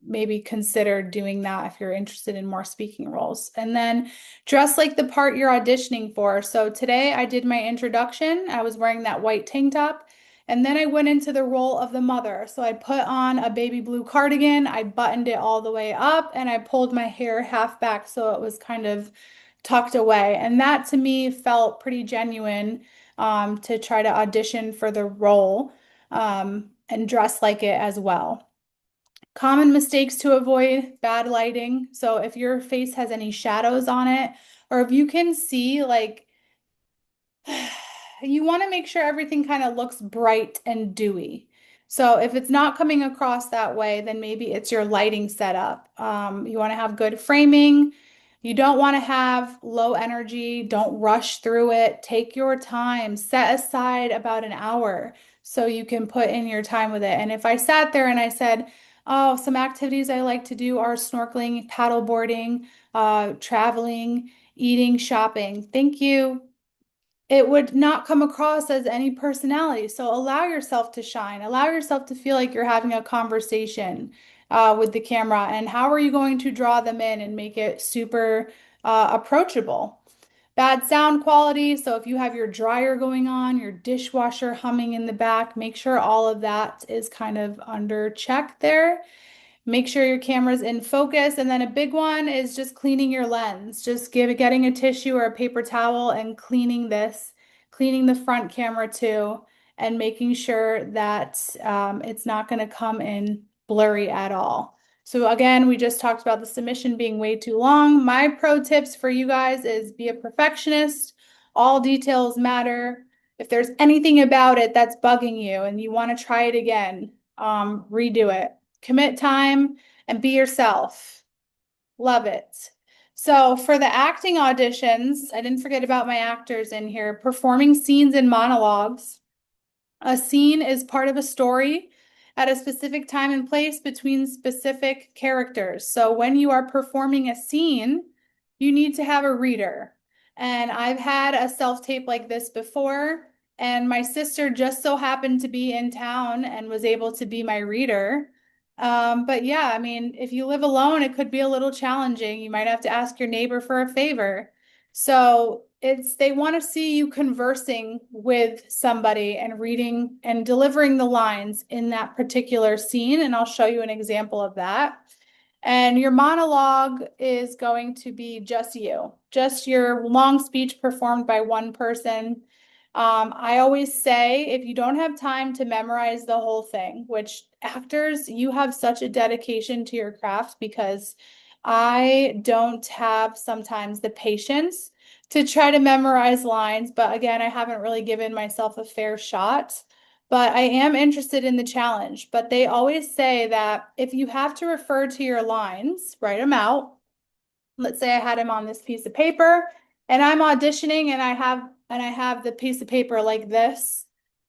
maybe consider doing that if you're interested in more speaking roles. And then dress like the part you're auditioning for. So today I did my introduction. I was wearing that white tank top. And then I went into the role of the mother. So I put on a baby blue cardigan, I buttoned it all the way up, and I pulled my hair half back so it was kind of tucked away. And that to me felt pretty genuine, to try to audition for the role, and dress like it as well. Common mistakes to avoid: bad lighting. So if your face has any shadows on it, or if you can see like you want to make sure everything kind of looks bright and dewy. So if it's not coming across that way, then maybe it's your lighting setup. You want to have good framing. You don't want to have low energy. Don't rush through it. Take your time. Set aside about an hour so you can put in your time with it. And if I sat there and I said, oh, some activities I like to do are snorkeling, paddleboarding, traveling, eating, shopping. Thank you, it would not come across as any personality. So allow yourself to shine. Allow yourself to feel like you're having a conversation with the camera. And how are you going to draw them in and make it super approachable? Bad sound quality. So if you have your dryer going on, your dishwasher humming in the back, make sure all of that is kind of under check there. Make sure your camera's in focus. And then a big one is just cleaning your lens. Just getting a tissue or a paper towel and cleaning this, cleaning the front camera too, and making sure that it's not going to come in blurry at all. So again, we just talked about the submission being way too long. My pro tips for you guys is be a perfectionist. All details matter. If there's anything about it that's bugging you and you want to try it again, redo it. Commit time and be yourself. Love it. So for the acting auditions, I didn't forget about my actors in here, performing scenes and monologues. A scene is part of a story at a specific time and place between specific characters. So when you are performing a scene, you need to have a reader. And I've had a self-tape like this before, and my sister just so happened to be in town and was able to be my reader. But yeah, I mean, if you live alone, it could be a little challenging. You might have to ask your neighbor for a favor. So they want to see you conversing with somebody and reading and delivering the lines in that particular scene. And I'll show you an example of that. And your monologue is going to be just you, just your long speech performed by one person. I always say if you don't have time to memorize the whole thing, which actors, you have such a dedication to your craft because I don't have sometimes the patience to try to memorize lines. But again, I haven't really given myself a fair shot. But I am interested in the challenge. But they always say that if you have to refer to your lines, write them out. Let's say I had him on this piece of paper and I'm auditioning and I have the piece of paper like this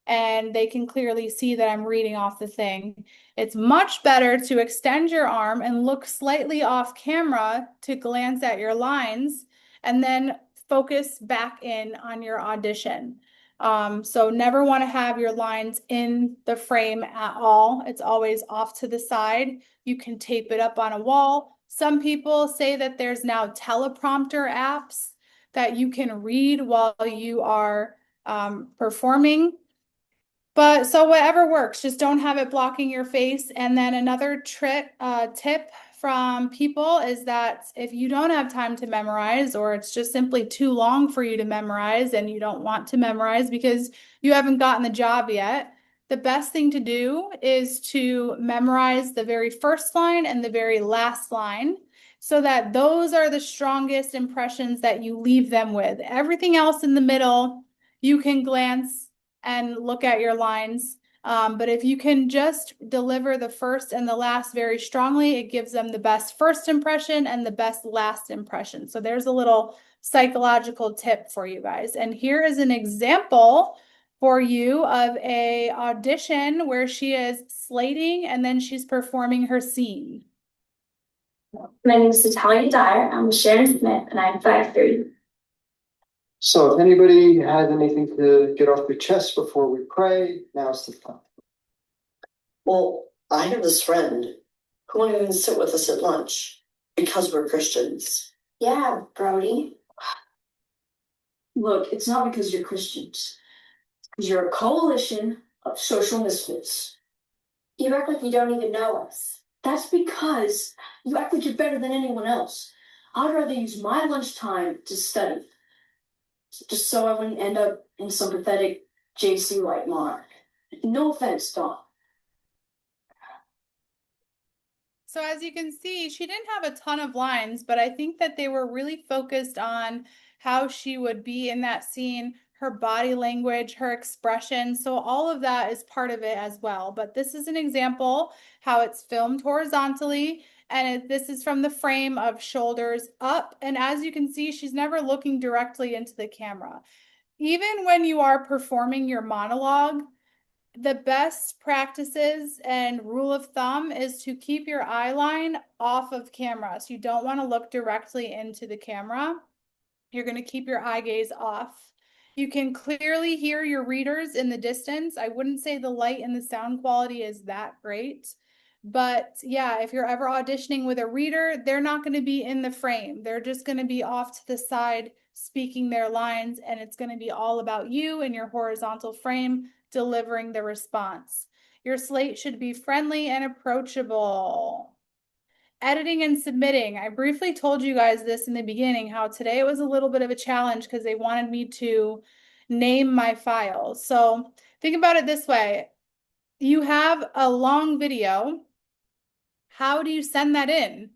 and they can clearly see that I'm reading off the thing. It's much better to extend your arm and look slightly off camera to glance at your lines and then focus back in on your audition. So never want to have your lines in the frame at all. It's always off to the side. You can tape it up on a wall. Some people say that there's now teleprompter apps that you can read while you are performing. But so whatever works, just don't have it blocking your face. And then another tip from people is that if you don't have time to memorize, or it's just simply too long for you to memorize and you don't want to memorize because you haven't gotten the job yet, the best thing to do is to memorize the very first line and the very last line so that those are the strongest impressions that you leave them with. Everything else in the middle, you can glance and look at your lines. But if you can just deliver the first and the last very strongly, it gives them the best first impression and the best last impression. So there's a little psychological tip for you guys. And here is an example for you of a audition where she is slating and then she's performing her scene. My name is Natalia Dyer. I'm Sharon Smith, and I'm 5'3". So if anybody has anything to get off their chest before we pray, now's the time. Well, I have this friend who won't even sit with us at lunch because we're Christians. Yeah, Brody. Look, it's not because you're Christians. Because you're a coalition of social misfits. You act like you don't even know us. That's because you act like you're better than anyone else. I'd rather use my lunchtime to study, just so I wouldn't end up in some pathetic JC like Mark. No offense, Don. So as you can see, she didn't have a ton of lines, but I think that they were really focused on how she would be in that scene, her body language, her expression. So all of that is part of it as well. But this is an example how it's filmed horizontally. And this is from the frame of shoulders up. And as you can see, she's never looking directly into the camera. Even when you are performing your monologue, the best practices and rule of thumb is to keep your eye line off of camera. So you don't want to look directly into the camera. You're going to keep your eye gaze off. You can clearly hear your readers in the distance. I wouldn't say the light and the sound quality is that great. But yeah, if you're ever auditioning with a reader, they're not going to be in the frame. They're just going to be off to the side speaking their lines, and it's going to be all about you and your horizontal frame delivering the response. Your slate should be friendly and approachable. Editing and submitting. I briefly told you guys this in the beginning, how today it was a little bit of a challenge because they wanted me to name my files. So think about it this way. You have a long video. How do you send that in?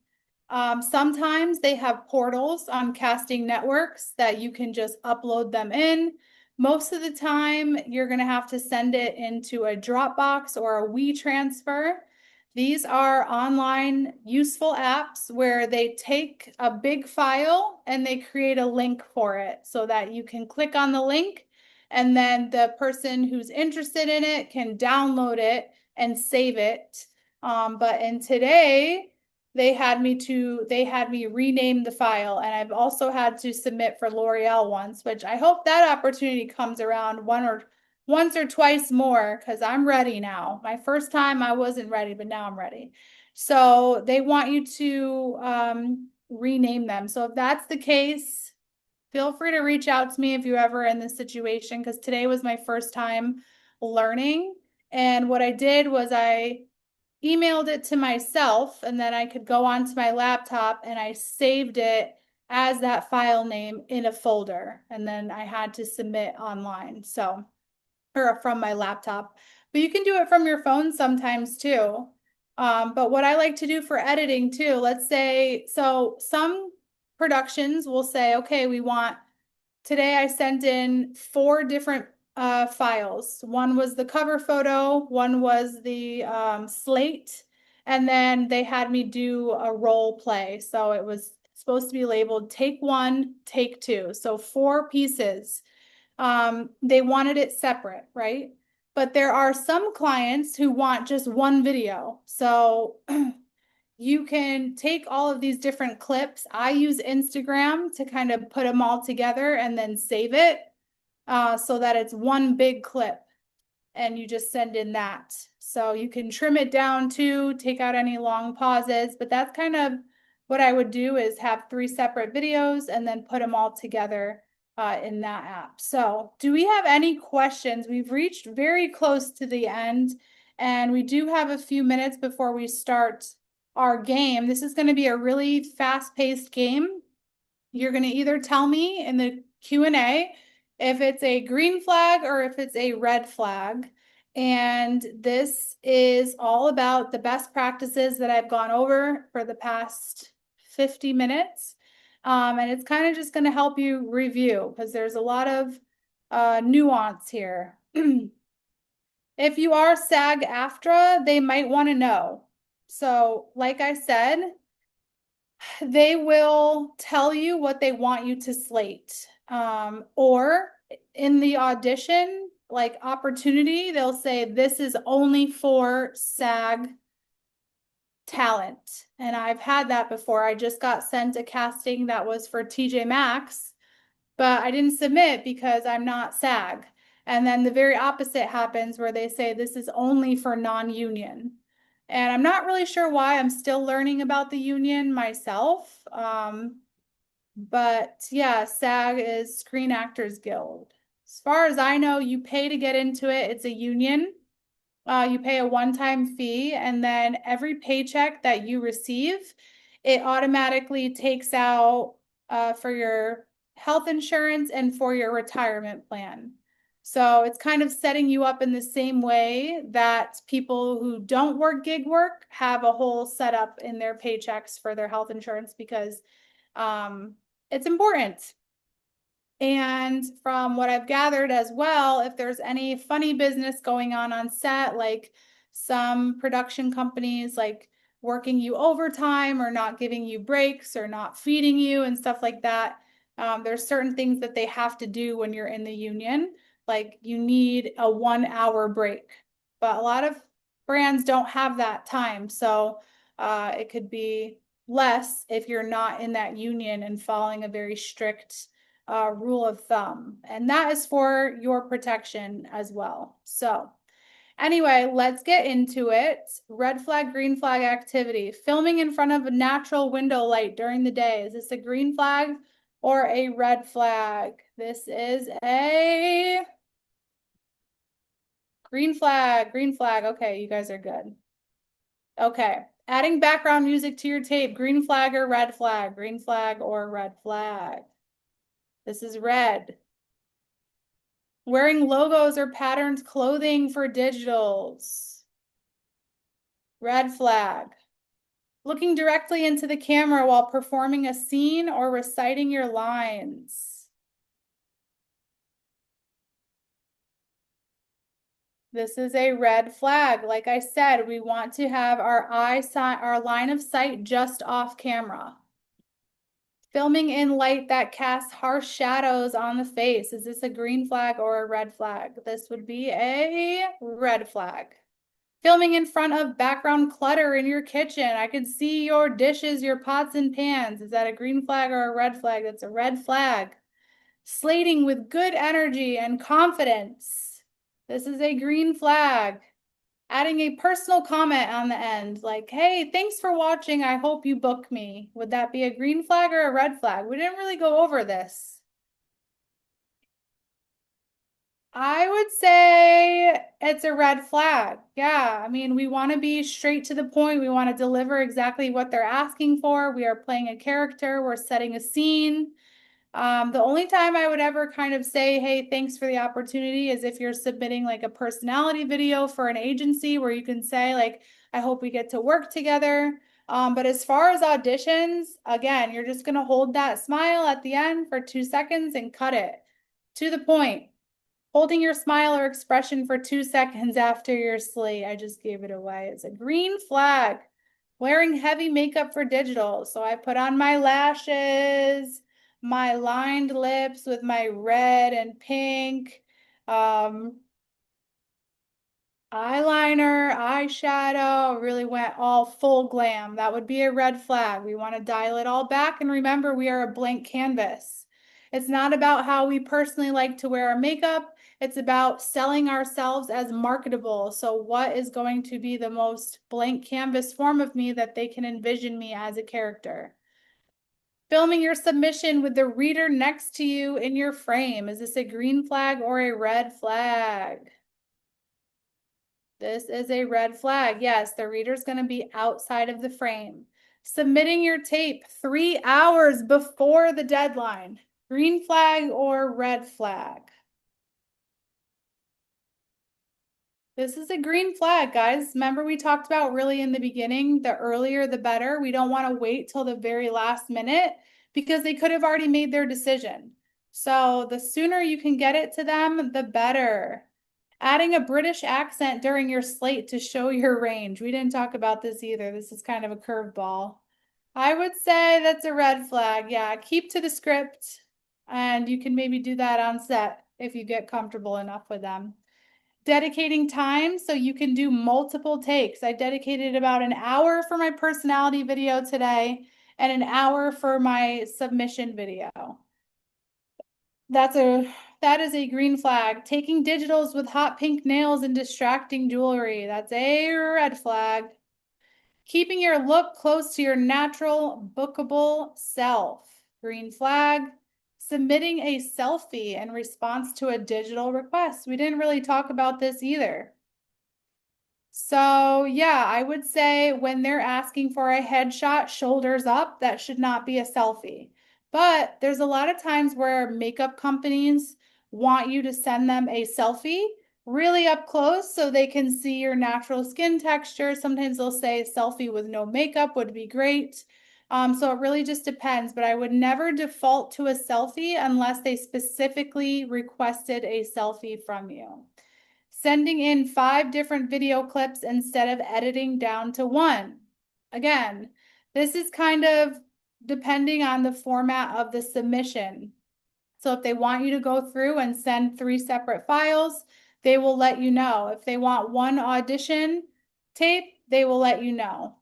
Sometimes they have portals on casting networks that you can just upload them in. Most of the time, you're going to have to send it into a Dropbox or a WeTransfer. These are online useful apps where they take a big file and they create a link for it so that you can click on the link and then the person who's interested in it can download it and save it. But in today, they had me rename the file, and I've also had to submit for L'Oreal once, which I hope that opportunity comes around once or twice more because I'm ready now. My first time I wasn't ready, but now I'm ready. So they want you to rename them. So if that's the case, feel free to reach out to me if you're ever in this situation because today was my first time learning. And what I did was I emailed it to myself and then I could go onto my laptop and I saved it as that file name in a folder. And then I had to submit online. So, or from my laptop, but you can do it from your phone sometimes too. But what I like to do for editing too, let's say, so some productions will say, okay, we want Today I sent in 4 different files. One was the cover photo, one was the slate, and then they had me do a role play. So it was supposed to be labeled take 1, take 2. So 4 pieces. They wanted it separate, right? But there are some clients who want just one video. So you can take all of these different clips. I use Instagram to kind of put them all together and then save it so that it's one big clip and you just send in that. So you can trim it down too, take out any long pauses, but that's kind of what I would do is have 3 separate videos and then put them all together in that app. So do we have any questions? We've reached very close to the end and we do have a few minutes before we start our game. This is going to be a really fast-paced game. You're going to either tell me in the Q&A if it's a green flag or if it's a red flag. And this is all about the best practices that I've gone over for the past 50 minutes. And it's kind of just going to help you review because there's a lot of nuance here. If you are SAG-AFTRA, they might want to know. So, like I said, they will tell you what they want you to slate. Or in the audition, like opportunity, they'll say this is only for SAG talent. And I've had that before. I just got sent a casting that was for TJ Maxx, but I didn't submit because I'm not SAG. And then the very opposite happens where they say this is only for non-union. And I'm not really sure why. I'm still learning about the union myself. But yeah, SAG is Screen Actors Guild. As far as I know, you pay to get into it. It's a union. You pay a one-time fee, and then every paycheck that you receive, it automatically takes out for your health insurance and for your retirement plan. So it's kind of setting you up in the same way that people who don't work gig work have a whole setup in their paychecks for their health insurance because it's important. And from what I've gathered as well, if there's any funny business going on set, like some production companies like working you overtime or not giving you breaks or not feeding you and stuff like that, there's certain things that they have to do when you're in the union. Like you need a 1 hour break, but a lot of brands don't have that time. So it could be less if you're not in that union and following a very strict rule of thumb. And that is for your protection as well. So anyway, let's get into it. Red flag, green flag activity. Filming in front of a natural window light during the day. Is this a green flag or a red flag? This is a green flag. Green flag. Okay, you guys are good. Okay. Adding background music to your tape. Green flag or red flag? Green flag or red flag? This is red. Wearing logos or patterned clothing for digitals. Red flag. Looking directly into the camera while performing a scene or reciting your lines. This is a red flag. Like I said, we want to have our line of sight just off camera. Filming in light that casts harsh shadows on the face. Is this a green flag or a red flag? This would be a red flag. Filming in front of background clutter in your kitchen. I could see your dishes, your pots and pans. Is that a green flag or a red flag? That's a red flag. Slating with good energy and confidence. This is a green flag. Adding a personal comment on the end, like, hey, thanks for watching. I hope you book me. Would that be a green flag or a red flag? We didn't really go over this. I would say it's a red flag. Yeah, I mean, we want to be straight to the point. We want to deliver exactly what they're asking for. We are playing a character. We're setting a scene. The only time I would ever kind of say, hey, thanks for the opportunity is if you're submitting like a personality video for an agency where you can say like, I hope we get to work together. But as far as auditions, again, you're just gonna hold that smile at the end for 2 seconds and cut it to the point. Holding your smile or expression for 2 seconds after your slate. I just gave it away. It's a green flag. Wearing heavy makeup for digital. So I put on my lashes, my lined lips with my red and pink, eyeliner, eyeshadow, really went all full glam. That would be a red flag. We want to dial it all back. And remember, we are a blank canvas. It's not about how we personally like to wear our makeup. It's about selling ourselves as marketable. So what is going to be the most blank canvas form of me that they can envision me as a character? Filming your submission with the reader next to you in your frame. Is this a green flag or a red flag? This is a red flag. Yes, the reader's going to be outside of the frame. Submitting your tape 3 hours before the deadline. Green flag or red flag? This is a green flag, guys. Remember we talked about really in the beginning, the earlier the better. We don't want to wait till the very last minute because they could have already made their decision. So the sooner you can get it to them, the better. Adding a British accent during your slate to show your range. We didn't talk about this either. This is kind of a curveball. I would say that's a red flag. Yeah, keep to the script, and you can maybe do that on set if you get comfortable enough with them. Dedicating time so you can do multiple takes. I dedicated about an hour for my personality video today and an hour for my submission video. That is a green flag. Taking digitals with hot pink nails and distracting jewelry. That's a red flag. Keeping your look close to your natural, bookable self. Green flag. Submitting a selfie in response to a digital request. We didn't really talk about this either. So yeah, I would say when they're asking for a headshot, shoulders up, that should not be a selfie. But there's a lot of times where makeup companies want you to send them a selfie really up close so they can see your natural skin texture. Sometimes they'll say selfie with no makeup would be great. So it really just depends, but I would never default to a selfie unless they specifically requested a selfie from you. Sending in 5 different video clips instead of editing down to 1. Again, this is kind of depending on the format of the submission. So if they want you to go through and send 3 separate files, they will let you know. If they want one audition tape, they will let you know.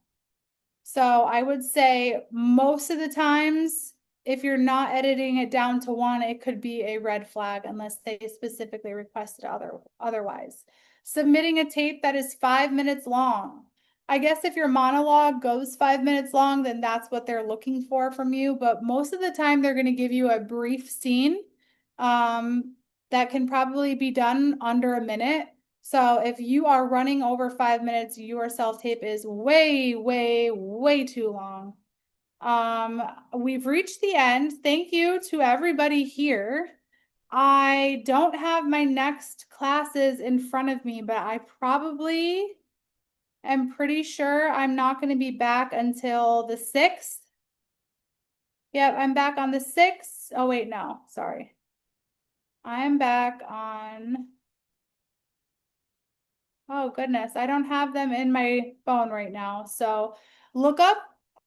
So I would say most of the times, if you're not editing it down to 1, it could be a red flag unless they specifically requested otherwise. Submitting a tape that is 5 minutes long. I guess if your monologue goes 5 minutes long, then that's what they're looking for from you. But most of the time, they're going to give you a brief scene that can probably be done under a minute. So if you are running over 5 minutes, your self-tape is way, way, way too long. We've reached the end. Thank you to everybody here. I don't have my next classes in front of me, but I probably am pretty sure I'm not going to be back until the 6th. Yep, I'm back on the 6th. Oh, wait, no, sorry. I am back on... Oh goodness, I don't have them in my phone right now. So look up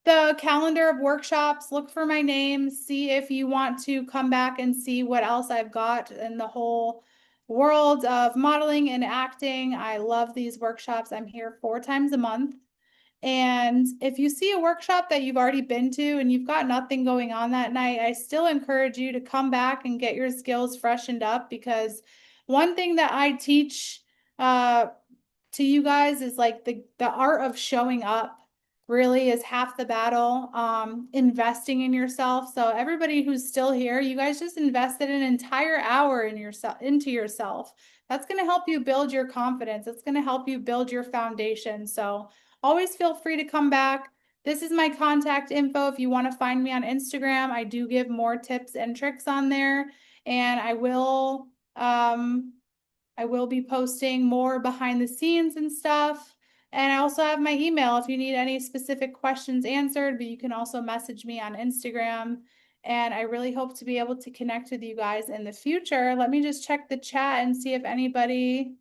the calendar of workshops, look for my name, see if you want to come back and see what else I've got in the whole world of modeling and acting. I love these workshops. I'm here 4 times a month. And if you see a workshop that you've already been to and you've got nothing going on that night, I still encourage you to come back and get your skills freshened up, because one thing that I teach to you guys is like the art of showing up really is half the battle. Investing in yourself. So everybody who's still here, you guys just invested an entire hour in yourself, into yourself. That's going to help you build your confidence. It's going to help you build your foundation. So always feel free to come back. This is my contact info. If you want to find me on Instagram, I do give more tips and tricks on there, and I will be posting more behind the scenes and stuff. And I also have my email if you need any specific questions answered, but you can also message me on Instagram. And I really hope to be able to connect with you guys in the future. Let me just check the chat and see if anybody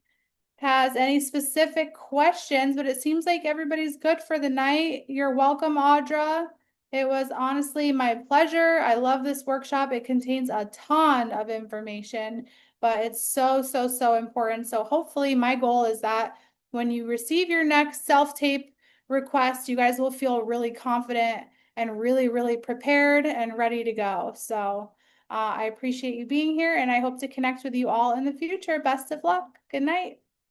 has any specific questions, but it seems like everybody's good for the night. You're welcome, Audra. It was honestly my pleasure. I love this workshop. It contains a ton of information, but it's so, so, so important. So hopefully my goal is that when you receive your next self-tape request, you guys will feel really confident and really, really prepared and ready to go. So I appreciate you being here and I hope to connect with you all in the future. Best of luck. Good night.